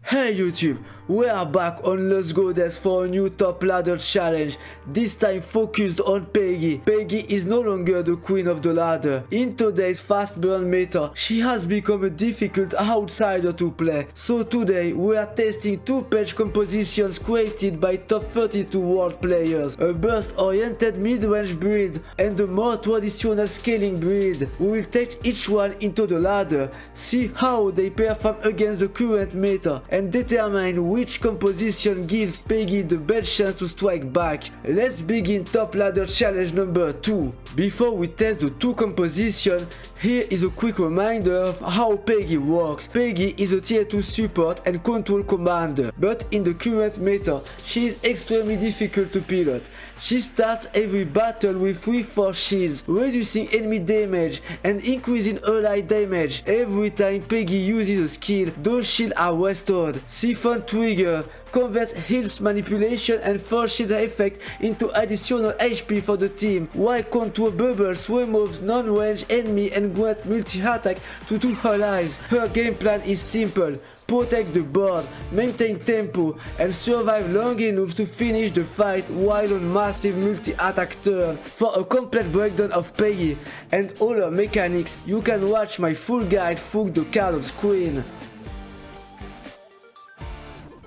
Hey YouTube, we are back on Let's Go Death for a new top ladder challenge, this time focused on Paige. Paige is no longer the queen of the ladder. In today's fast burn meta, she has become a difficult outsider to play. So today we are testing two Paige compositions created by top 32 world players, a burst oriented mid-range build and a more traditional scaling build. We will take each one into the ladder, see how they perform against the current meta, and determine which composition gives Paige the best chance to strike back. Let's begin top ladder challenge number 2. Before we test the two compositions, here is a quick reminder of how Paige works. Paige is a tier 2 support and control commander, but in the current meta, she is extremely difficult to pilot. She starts every battle with 3-4 shields, reducing enemy damage and increasing ally damage. Every time Paige uses a skill, those shields are restored. Siphon trigger converts heals manipulation and force shield effect into additional HP for the team, while control bubbles removes non-range enemy and grants multi-attack to two allies. Her game plan is simple: protect the board, maintain tempo, and survive long enough to finish the fight while on massive multi-attack turn. For a complete breakdown of Paige and all her mechanics, you can watch my full guide through the card on screen.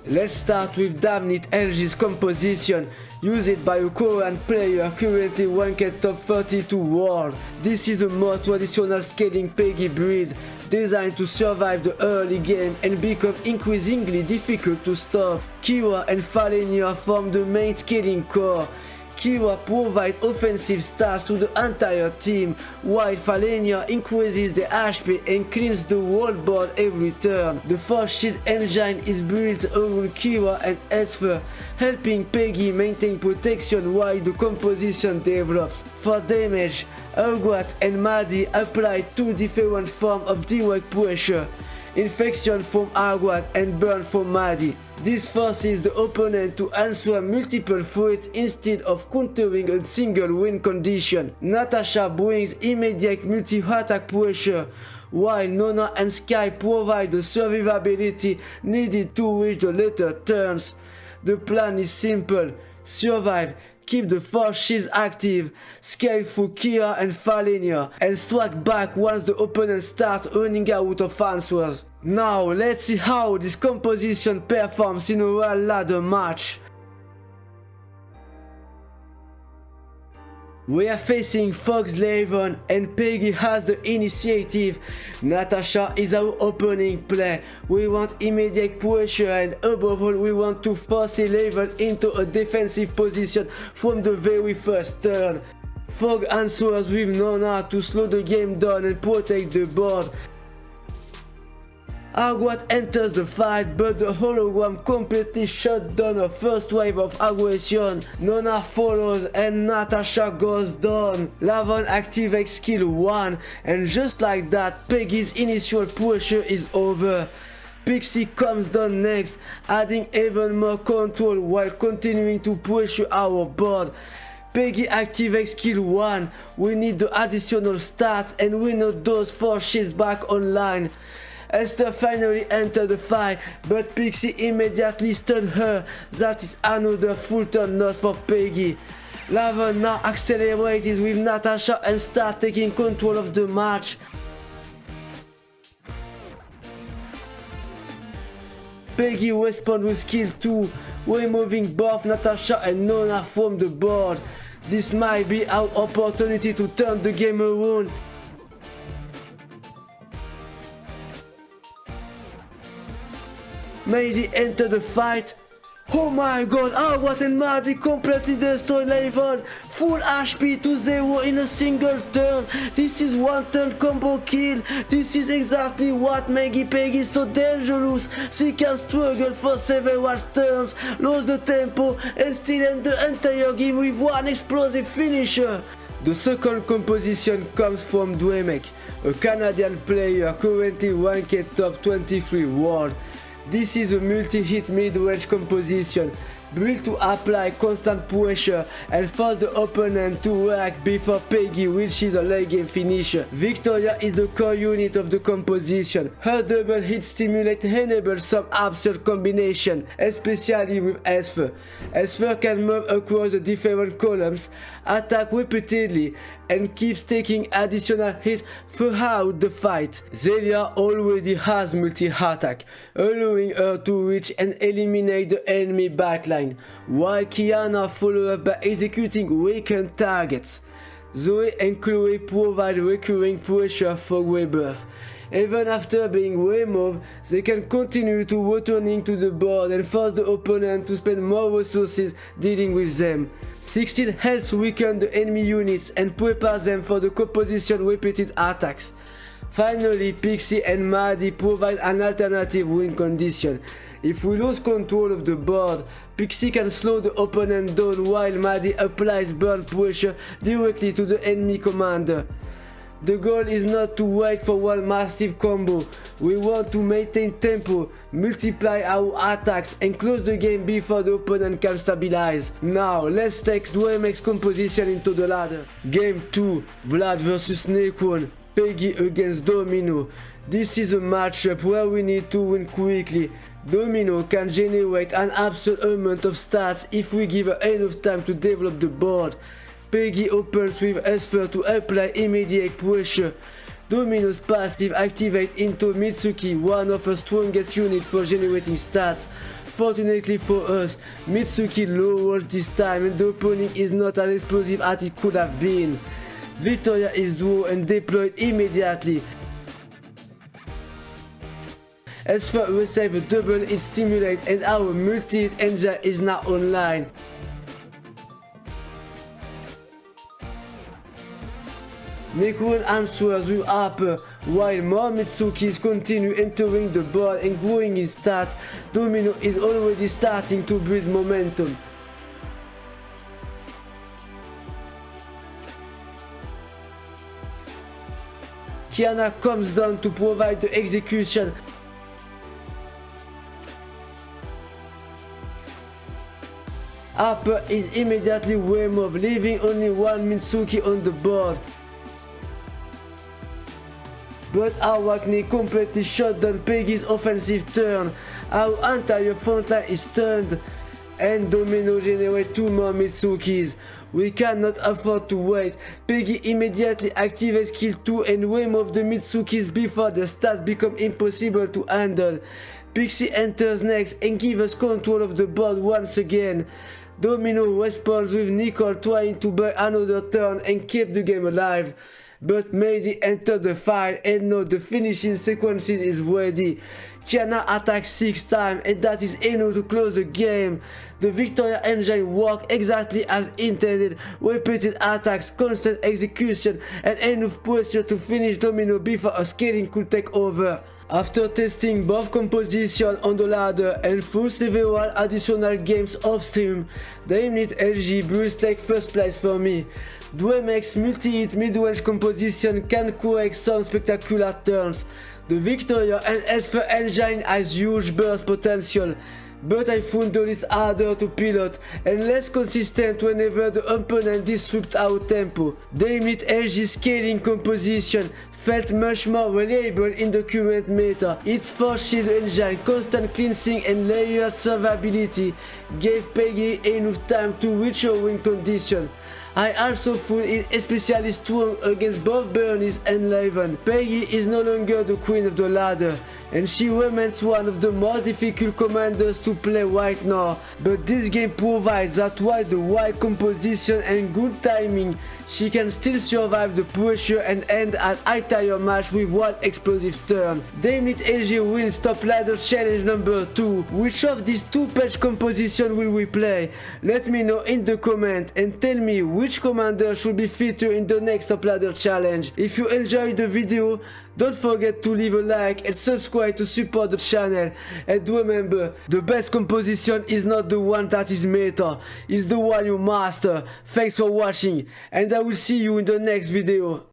Let's start with DamnitLG's composition, used by a Korean player currently ranked top 32 world. This is a more traditional scaling Paige build, designed to survive the early game and become increasingly difficult to stop. Kira and Vladestiny form the main scaling core. Kira provides offensive stats to the entire team, while Vladestiny increases the HP and cleans the whole board every turn. The force shield engine is built around Kira and Esper, helping Paige maintain protection while the composition develops. For damage, Agwat and Maddie apply two different forms of direct pressure: infection from Agwat and burn from Maddie. This forces the opponent to answer multiple threats instead of countering a single win condition. Natasha brings immediate multi-attack pressure, while Nona and Sky provide the survivability needed to reach the later turns. The plan is simple: survive, keep the force shields active, scale through Kira and Vladestiny, and strike back once the opponent starts running out of answers. Now let's see how this composition performs in a real ladder match. We are facing Fox, Lavonne, and Paige has the initiative. Natasha is our opening play. We want immediate pressure, and above all we want to force Lavonne into a defensive position from the very first turn. Fog answers with Nona to slow the game down and protect the board. Agwat enters the fight, but the hologram completely shut down her first wave of aggression. Nona follows and Natasha goes down. Lavonne activates skill 1, and just like that, Paige's initial pressure is over. Pixie comes down next, adding even more control while continuing to pressure our board. Paige activates skill 1, we need the additional stats and we know those 4 shields back online. Esther finally entered the fight, but Pixie immediately stunned her. That is another full turn loss for Paige. Lavonne now accelerates with Natasha and starts taking control of the match. Paige responds with skill 2, removing both Natasha and Nona from the board. This might be our opportunity to turn the game around. Maddie entered the fight. Oh my god, Agwat and Maddie completely destroy Lavonne. Full HP to 0 in a single turn. This is one turn combo kill. This is exactly what makes Paige so dangerous. She can struggle for several turns, lose the tempo, and still end the entire game with one explosive finisher. The second composition comes from Dremek, a Canadian player currently ranked top 23 world. This is a multi-hit mid-range composition. built to apply constant pressure and force the opponent to react before Paige reaches a late game finisher. Victoria is the core unit of the composition. Her double hit stimulate enables some absurd combination, especially with Esper. Esper can move across the different columns, attack repeatedly, and keeps taking additional hits throughout the fight. Zelia already has multi-attack, allowing her to reach and eliminate the enemy backline, while Kiana follows up by executing weakened targets. Zoe and Chloe provide recurring pressure for rebirth. Even after being removed, they can continue to returning to the board and force the opponent to spend more resources dealing with them. 16 helps weaken the enemy units and prepares them for the composition repeated attacks. Finally, Pixie and Maddie provide an alternative win condition. If we lose control of the board, Pixie can slow the opponent down while Maddie applies burn pressure directly to the enemy commander. The goal is not to wait for one massive combo. We want to maintain tempo, multiply our attacks and close the game before the opponent can stabilize. Now let's take Dremek's composition into the ladder. Game 2, Vlad vs Necron, Paige against Domino. This is a matchup where we need to win quickly. Domino can generate an absurd amount of stats if we give her enough time to develop the board. Paige opens with Esper to apply immediate pressure. Domino's passive activates into Mitsuki, one of her strongest units for generating stats. Fortunately for us, Mitsuki lowers this time and the opening is not as explosive as it could have been. Victoria is drawn and deployed immediately. Esper receives a double hit stimulate and our multi-hit engine is now online. Necron answers with Harper, while more Mitsukis continue entering the board and growing in stats. Domino is already starting to build momentum. Kiana comes down to provide the execution. Harper is immediately removed, leaving only one Mitsuki on the board. But Awakne completely shut down Peggy's offensive turn. Our entire frontline is stunned and Domino generates 2 more Mitsukis. We cannot afford to wait. Paige immediately activates kill 2 and removes the Mitsukis before the stats become impossible to handle. Pixie enters next and gives us control of the board once again. Domino responds with Nicole trying to buy another turn and keep the game alive. But Maddie enters the fight and now the finishing sequences is ready. Kiana attacks 6 times and that is enough to close the game. The Victoria engine works exactly as intended. Repeated attacks, constant execution and enough pressure to finish Domino before a scaling could take over. After testing both composition on the ladder and through several additional games off stream, DamnitLG Bruce take first place for me. Dremek's multi-hit mid-range composition can create some spectacular turns. The Victoria and Esper engine has huge burst potential, but I found the list harder to pilot and less consistent whenever the opponent disrupts our tempo. DamnitLG scaling composition felt much more reliable in the current meta. Its force shield engine, constant cleansing and layered survivability gave Paige enough time to reach her win condition. I also found it especially strong against both Bernice and Lavonne. Paige is no longer the queen of the ladder, and she remains one of the most difficult commanders to play right now. But this game provides that while the right composition and good timing, she can still survive the pressure and end an entire match with one explosive turn. DamnitLG wins top ladder challenge number 2. Which of these 2-page composition will we play? Let me know in the comment and tell me which commander should be featured in the next top ladder challenge. If you enjoyed the video, don't forget to leave a like and subscribe to support the channel. And remember, the best composition is not the one that is meta, it's the one you master. Thanks for watching and I will see you in the next video.